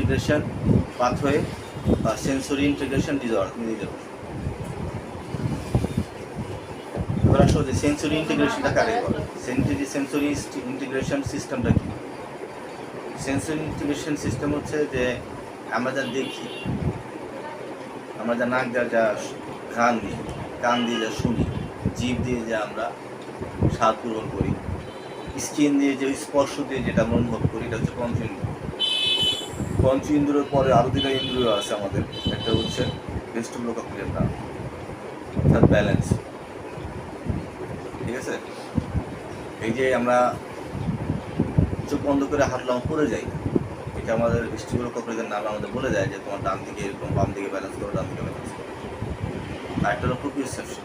Integration pathway বা sensory integration disorder তুমি দিতে পারো। এবার আসো যে সেন্সরি ইন্টিগ্রেশনটা কাকে বলে, সেন্সরি ইন্টিগ্রেশন সিস্টেমটা কি? সেন্সরি ইন্টিগ্রেশন সিস্টেম হচ্ছে যে আমরা যা দেখি, আমরা যা নাক যা ঘ্রাণ দিই, কান দিয়ে যা শুনি, জিভ দিয়ে যা আমরা স্বাদ গ্রহণ করি, স্কিন দিয়ে যে স্পর্শ দিয়ে যেটা আমরা অনুভব করি, এটা হচ্ছে পঞ্চেন্দ্রিয়। পঞ্চেন্দ্রিয়ের পরে আরও দুটা ইন্দ্রিয় আছে আমাদের, একটা হচ্ছে ভেস্টিবুলোকক্লিয়ার নার্ভ, অর্থাৎ ব্যালেন্স। ঠিক আছে, এই যে আমরা চোখ বন্ধ করে হাঁটলাম পড়ে যাই, এটা আমাদের ভেস্টিবুলোকক্লিয়ার নার্ভ আমাদের বলে যায় যে তোমার ডান দিকে এরকম, বাম দিকে ব্যালেন্স করো, ডান দিকে ব্যালেন্স করো। আর একটা হলো প্রোপ্রিওসেপশন,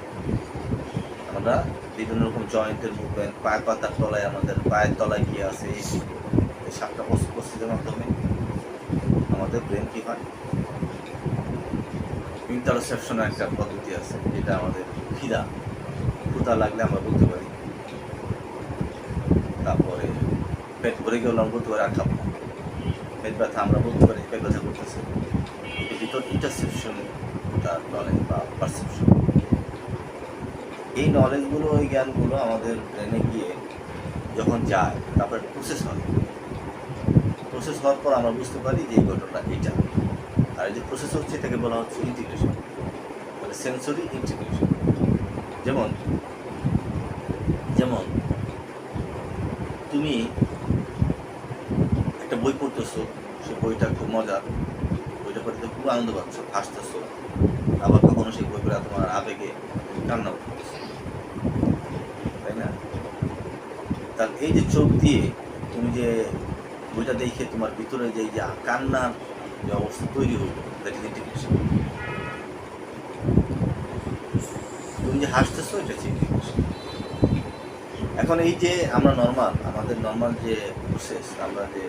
আমরা বিভিন্ন রকম জয়েন্টের মুভমেন্ট, পায়ের পাতার তলায়, আমাদের পায়ের তলায় কি আছে, এই 7টা প্রস্তুতির মাধ্যমে আমাদের ব্রেন কী হয়, ইন্টারসেপশনের একটা পদ্ধতি আছে, যেটা আমাদের ক্ষুধা লাগলে আমরা বলতে পারি, তারপরে পেট ভরে গেলে আমরা বলতে পারি আর খাবো, পেট ব্যথা আমরা বলতে পারি পেট ব্যথা করতেছে, এর ভিতর ইন্টারসেপশন তার নলেজ বা পারসেপশন। এই নলেজগুলো, এই জ্ঞানগুলো আমাদের ব্রেনে গিয়ে যখন যায়, তারপরে প্রসেস হয়, প্রসেস হওয়ার পর আমরা বুঝতে পারি যে এই ঘটনাটা এইটা। আর এই যে প্রসেস হচ্ছে এটাকে বলা হচ্ছে ইন্টিগ্রেশন, মানে সেন্সরি ইন্টিগ্রেশন। যেমন যেমন তুমি একটা বই পড়তেছো, সেই বইটা খুব মজার, বইটা পড়তে খুব আনন্দ পাচ্ছ, হাসতেছো, আবার কখনো সেই বই পড়ে তোমার আবেগে কান্না করতেছো, তাই না? তার এই যে চোখ দিয়ে তুমি যে বইটা দেখে তোমার ভিতরে যে কান্নার যে অবস্থা তৈরি হইল, দ্যাট ইজ ইন্টিগ্রেশন। তুমি যে হাসতেছো, এটা হচ্ছে ইন্টিগ্রেশন। এখন এই যে আমরা আমাদের নর্মাল যে প্রসেস, আমরা যে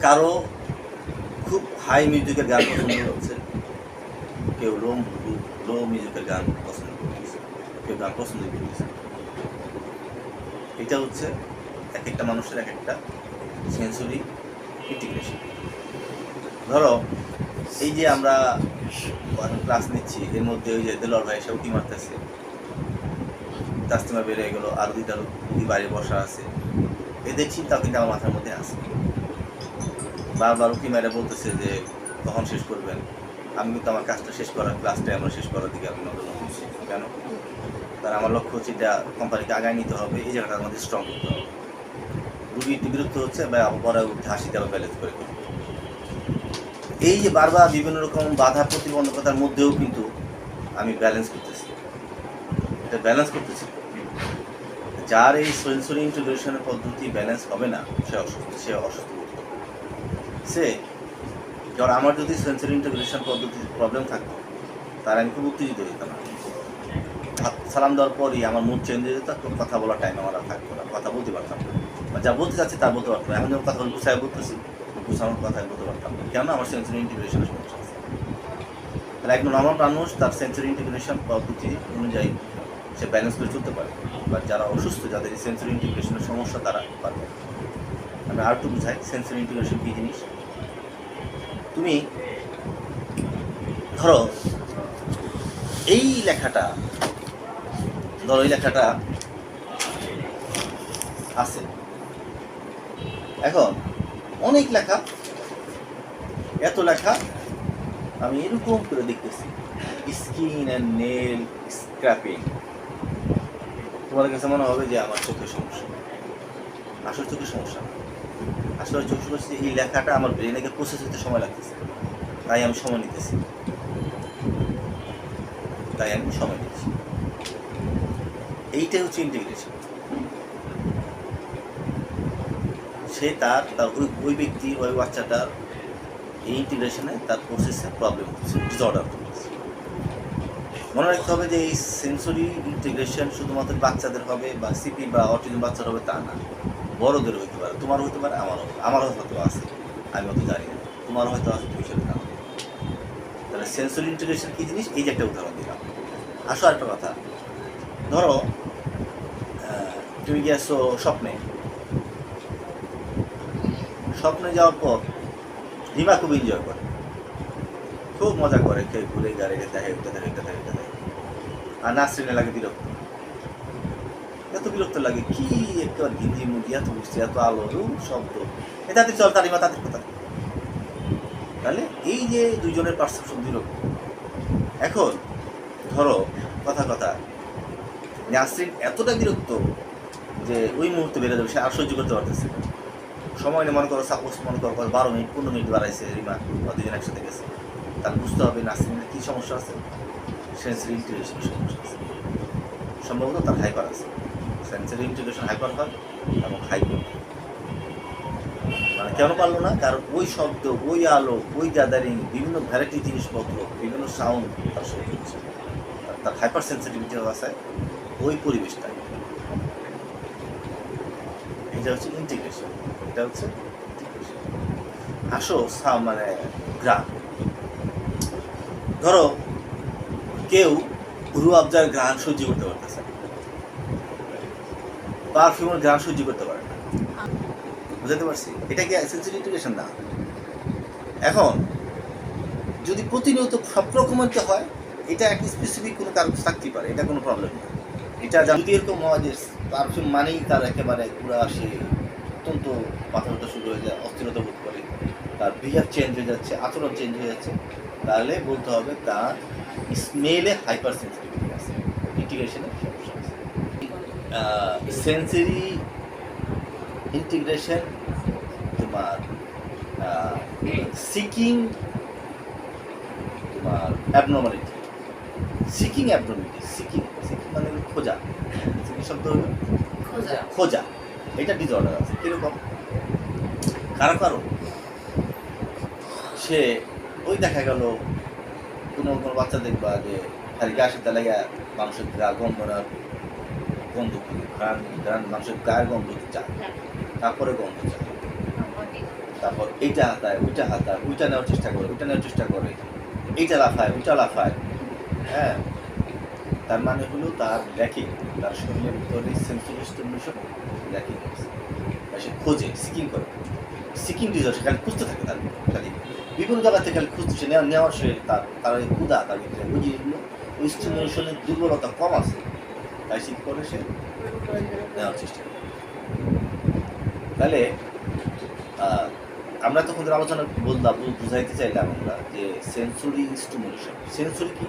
কারো খুব হাই মিউজিকের গান পছন্দ হচ্ছে, কেউ লো মিউজিকের গান পছন্দ করতেছে, কেউ গান পছন্দ করতেছে। এটা হচ্ছে এক একটা মানুষের এক একটা সেন্সরি ইন্টিগ্রেশন। ধরো এই যে আমরা ক্লাস নিচ্ছি, এর মধ্যে ওই যে দেলোয়ার ভাই এসে উঁকি মারতেছে, তাস্তিমা বেড়ে গেলো, আরও দুইটা বাইরে বসা আছে, এদের চিন্তা কিন্তু আমার মাথার মধ্যে আছে। বারবার উঁকি মেরে বলতেছে যে কখন শেষ করবেন, আমি কিন্তু আমার কাজটা শেষ করার, ক্লাসটাই আমরা শেষ করার দিকে আমি নজর দিচ্ছি। কেন? তার আমার লক্ষ্য হচ্ছে এটা কোম্পানিকে আগায় নিতে হবে, এই জায়গাটা আমাদের স্ট্রং করতে হবে। রুগী বিরক্ত হচ্ছে বা পরে উঠে হাসিতে আবার ব্যালেন্স করে করবে। এই যে বারবার বিভিন্ন রকম বাধা প্রতিবন্ধকতার মধ্যেও কিন্তু আমি ব্যালেন্স করতেছি, এটা ব্যালেন্স করতেছি। যার এই সেন্সরি ইন্টিগ্রেশনের পদ্ধতি ব্যালেন্স হবে না, সে অসুস্থ বোধ করবে। ধর আমার যদি সেন্সরি ইন্টিগ্রেশন পদ্ধতির প্রবলেম থাকতো, তার আমি খুব উত্তেজিত হইতাম না, সালাম দেওয়ার পরই আমার মুড চেঞ্জ হয়ে যেত, কথা বলার টাইম আমার আর থাকতো না, কথা বলতে পারতাম না, বা যা বলতে চাচ্ছি তা বলতে পারতাম না। এখন যখন কথা গুছায় বলতেছি, গুছানোর কথাই বলতে পারতাম না, কেন? আমার সেন্সরি ইন্টিগ্রেশনের সমস্যা আছে। তাহলে একজন নর্মাল মানুষ তার সেন্সরি ইন্টিগ্রেশন পদ্ধতি অনুযায়ী সে ব্যালেন্স করে চলতে পারে, বা যারা অসুস্থ, যাদের সেন্সরি ইন্টিগ্রেশনের সমস্যা, তারা পারবে। আমি আর একটু বুঝাই সেন্সরি ইন্টিগ্রেশন কী জিনিস। তুমি ধরো এই লেখাটা, ধরো এই লেখাটা আছে, এখন অনেক লেখা, এত লেখা আমি এরকম করে দেখতেছি, স্কিন অ্যান্ড নেল স্ক্র্যাপিং। তোমার কাছে মনে হবে যে আমার চোখের সমস্যা, আসলে চোখের সমস্যা না। আসলে চোখের সমস্যা এই লেখাটা আমার ব্রেনে প্রসেস হতে সময় লাগতেছে, তাই আমি সময় নিতেছি, এইটাই হচ্ছে ইন্টিগ্রেশন। সে তার ওই ব্যক্তি, ওই বাচ্চাটার এই ইন্টিগ্রেশনে তার প্রসেসে প্রবলেম হচ্ছে, ডিসঅর্ডার হচ্ছে। মনে রাখতে হবে যে এই সেন্সরি ইন্টিগ্রেশন শুধুমাত্র বাচ্চাদের হবে, বা সিপি বা অটিজম বাচ্চার হবে তা না, বড়দের হইতে পারে, তোমারও হইতে পারে, আমারও হয়তো আছে, আমি অত জানি না, তোমারও হয়তো আছে, তুমি সেটা জানো। তাহলে সেন্সরি ইন্টিগ্রেশন কী জিনিস, এই যে একটা উদাহরণ দিলাম। আসো একটা কথা, ধরো তুমি গিয়েছো স্বপ্নে, স্বপ্নে যাওয়ার পর রিমা খুব এনজয় করে, খুব মজা করে, খেয়ে ঘুরে গাড়ি দেখে উঠতে থাকে উঠতে থাকে উঠতে থাকে। আর নাসরিনে লাগে বিরক্ত, এত বিরক্ত লাগে কি একেবারে হিন্দি মুভি, এত বুঝছি, এত আলো শব্দ, এ তাদের চল তারিমা তাদের কথা। তাহলে এই যে দুজনের পারসেপশন বিরক্ত। এখন ধরো কথা কথা নাসরিন এতটা বিরক্ত যে ওই মুহূর্তে বেড়ে যাবে, সে আর সহ্য করতে পারতেছে না। সময় নিয়ে মনে করো, সাপোজ মনে করো 12 মিনিট 15 মিনিট বাড়াইছে রিমা, দুজন একসাথে গেছে, তাহলে বুঝতে হবে নাসরিনের কী সমস্যা আছে, সেন্সরি ইন্টিগ্রেশনের সমস্যা আছে, সম্ভবত তার হাইপার আছে। সেন্সরি ইন্টিগ্রেশন হাইপার হয় এবং হাইপার মানে কেন পারলো না, কারণ ওই শব্দ, ওই আলো, ওই গ্যাদারিং, বিভিন্ন ভ্যারাইটি জিনিসপত্র, বিভিন্ন সাউন্ড তার সহ্য হচ্ছে, তার হাইপার সেন্সিটিভিটি আছে ওই পরিবেশটাই। এটা হচ্ছে ইন্টিগ্রেশন, এটা হচ্ছে ইন্টিগ্রেশন। আসো মানে গ্রাম, ধরো কেউ রু আফজার গান সহ্য করতে পারতেছে, পারফিউমের গান সহ্য করতে পারে না, বুঝতে পারছি? এটা কি সেন্সরি ইন্টিগ্রেশন না? এখন যদি প্রতিনিয়ত সব রকমের হয়, এটা এক স্পেসিফিক কোনো কারণ থাকতেই পারে, এটা কোনো প্রবলেম না। এটা যদি এরকম হয় যে পারফিউম মানেই তার একেবারে পুরো সে অত্যন্ত মাথা ব্যথা শুরু হয়ে যায়, অস্থিরতা বোধ করে, তার বিহেভ চেঞ্জ হয়ে যাচ্ছে, আচরণ চেঞ্জ হয়ে যাচ্ছে, তাহলে বলতে হবে তার স্মেলে হাইপার সেন্সিটিভিটি আছে, ইন্টিগ্রেশনের সমস্যা আছে। সেন্সরি ইন্টিগ্রেশন তোমার সিকিং, তোমার অ্যাবনর্মালিটি, সিকিং অ্যাবনর্মালিটি, সিকিং মানে খোঁজা, সিকিং শব্দ হলো খোঁজা, এটা ডিসঅর্ডার আছে। কীরকম? কারো কারো সে ওই দেখা গেল কোনো কোনো বাচ্চা দেখবা যে খালি গায়ের সাথে লেগে মানুষের গা গন্ধনার গন্ধ, ঘ্রাণ মানুষের গায়ের গন্ধ চায়, তারপরে গন্ধ চায়, তারপর এইটা হাতায় ওইটা হাতায়, ওইটা নেওয়ার চেষ্টা করে, ওইটা নেওয়ার চেষ্টা করে, এইটা লাফায় ওইটা লাফায়। হ্যাঁ, তার মানে হলো তার ল্যাকিং, তার শরীরের ভিতরে সেন্সরি স্টিমুলেশন ল্যাকিং হচ্ছে, সে খোঁজে, সিকিং করে, সিকিং ডিজার, সে খালি খুঁজতে থাকে, তার খালি বিভিন্ন জায়গা থেকে খালি খুঁজতে, সে নেওয়ার সে তার ওই ক্ষুধা, তার ভিতরে ওই জিনিসগুলো, ওই স্টিমুলেশনের দুর্বলতা কম আছে, তাই সে করে সে নেওয়ার চেষ্টা করে। তাহলে আমরা তখন আলোচনা বললাম, বুঝাইতে চাইলাম আমরা যে সেন্সরি স্টিমুলেশন, সেন্সরি কি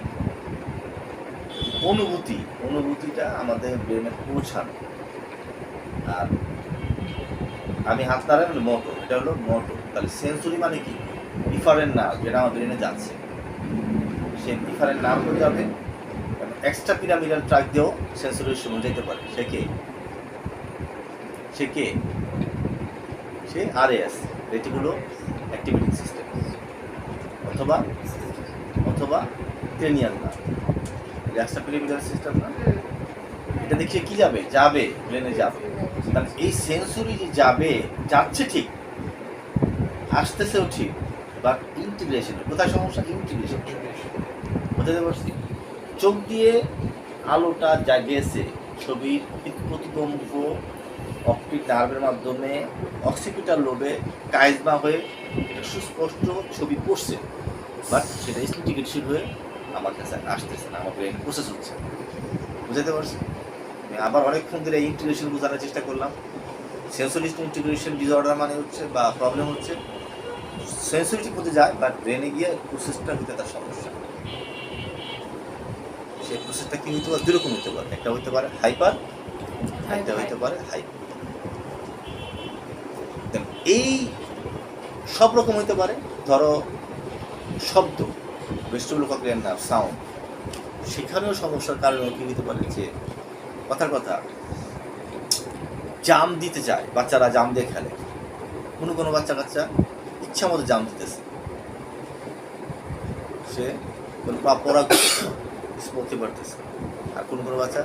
অনুভূতি, অনুভূতিটা আমাদের ব্রেনে পৌঁছানো। আর আমি হাত নাড়াই হলো মোটর, এটা হলো মোটর। তাহলে সেন্সরি মানে কি? ডিফারেন্ট নার্ভ যেটা আমার ব্রেনে যাচ্ছে, সেই ডিফারেন্ট নার্ভও যাবে এবং এক্সট্রা পিরামিডাল ট্রাক দিয়েও সেন্সরি সময় যেতে পারে। সে কে? সে কে? সে আরএস, রেটিকুলো অ্যাক্টিভিটি সিস্টেম, অথবা অথবা cranial nerve, extra pyramidal system না, এটা দেখিয়ে কি যাবে? যাবে, ব্রেনে যাবে। তাহলে এই সেন্সরি যে যাবে, যাচ্ছে ঠিক, আসতেছেও ঠিক, বাট ইন্টিগ্রেশন কোথায় সমস্যা? ইন্টিগ্রেশন। বুঝতে পারছি? চোখ দিয়ে আলোটা যা গেছে, ছবির প্রতিবম্ব অপটিক নার্ভের মাধ্যমে অক্সিপিটাল লোবে কাইজমা হয়ে এটা সুস্পষ্ট ছবি পড়ছে, বাট সেটা ইন্টিগ্রেশন হয়ে আমার কাছে আসতেছে না, আমার ব্রেন প্রসেস হচ্ছে। বুঝতে পারছি? আমি আবার অনেকক্ষণ ধরে এই ইন্টিগ্রেশন বোঝানোর চেষ্টা করলাম। সেন্সরি ইন্টিগ্রেশন ডিসঅর্ডার মানে হচ্ছে বা প্রবলেম হচ্ছে সেন্সরিটি হতে যায়, বাট ব্রেনে গিয়ে প্রসেসটা হতে তার সমস্যা। সেই প্রসেসটা কি হতে পারে? দুরকম হতে পারে, একটা হতে পারে হাইপার, একটা হতে পারে হাইপার। এই সব রকম হতে পারে। ধরো শব্দ, ভেস্টিবুলার কক্লিয়ার নার্ভ, সাউন্ড, সেখানেও সমস্যার কারণে কি হতে পারে যে কথার কথা জাম দিতে চায়, বাচ্চারা জাম দিয়ে খেলে, কোনো কোনো বাচ্চা কাচ্চা ইচ্ছা মতো জাম দিতেছে, সে পড়া করতে পারতেছে, আর কোনো কোনো বাচ্চা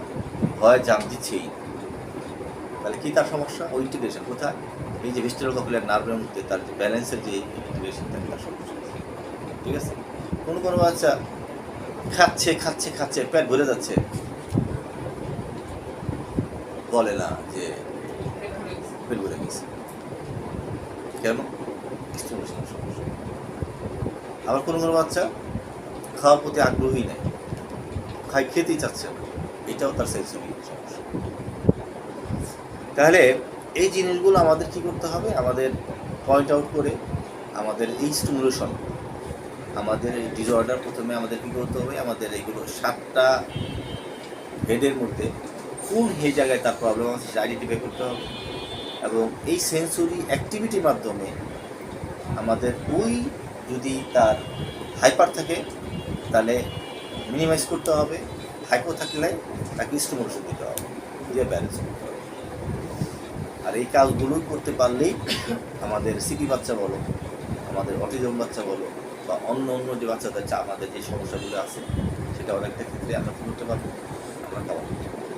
ভয় জাম দিচ্ছেই। তাহলে কি তার সমস্যা? ওই ইন্টিগ্রেশন কোথায়? এই যে ভেস্টিবুলার কক্লিয়ার নার্ভের মধ্যে তার যে ব্যালেন্সের যে ইন্টিগ্রেশন থাকে, তার সমস্যা। ঠিক আছে? কোনো কোনো বাচ্চা খাচ্ছে খাচ্ছে খাচ্ছে, পেট ভরে যাচ্ছে, বলে না যে পেট ভরে গেছে, কেন? স্টিমুলেশনের সমস্যা। আবার কোনো কোনো বাচ্চা খাওয়ার প্রতি আগ্রহী নেই, খেতেই চাচ্ছে না, এটাও তার সেন্সরি সমস্যা। তাহলে এই জিনিসগুলো আমাদের কী করতে হবে? আমাদের পয়েন্ট আউট করে আমাদের এই স্টিমুলেশন, আমাদের এই ডিসঅর্ডার, প্রথমে আমাদের কী করতে হবে? আমাদের এইগুলো 7টা হেডের মধ্যে কোন হে জায়গায় তার প্রবলেম আছে সেটা আইডেন্টিফাই করতে হবে, এবং এই সেন্সরি অ্যাক্টিভিটির মাধ্যমে আমাদের ওই যদি তার হাইপার থাকে তাহলে মিনিমাইজ করতে হবে, হাইপো থাকলে তাকে স্টিমুলেশন দিতে হবে, দিয়ে ব্যালেন্স করতে হবে। আর এই কাজগুলোই করতে পারলেই আমাদের সিটি বাচ্চা বলো, আমাদের অটিজম বাচ্চা বলো, বা অন্য অন্য যে বাচ্চাদের আমাদের যে সমস্যাগুলো আছে সেটা অনেকটা ক্ষেত্রে আমরা কী করতে পারবো? আমরা কাভার করতে পারবো।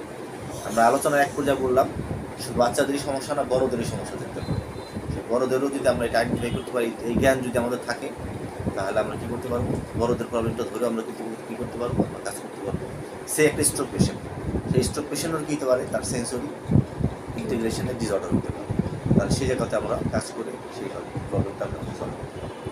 আমরা আলোচনার এক পর্যায়ে বললাম শুধু বাচ্চাদেরই সমস্যা না, বড়োদেরই সমস্যা থাকতে পারে। সেই বড়োদেরও যদি আমরা এটা আইডেন্টিফাই করতে পারি, এই জ্ঞান যদি আমাদের থাকে, তাহলে আমরা কী করতে পারবো? বড়োদের প্রবলেমটা ধরে আমরা কিন্তু কী করতে পারবো? আমরা কাজ করতে পারবো। সে একটা স্ট্রোক পেশেন্ট, সেই স্ট্রোক পেশেন্টের কী হতে পারে? তার সেন্সরি ইন্টিগ্রেশনের ডিসঅর্ডার হতে পারে। তাহলে সেই জায়গাতে আমরা কাজ করে সেই প্রবলেমটা আমরা সলভ করতে পারবো।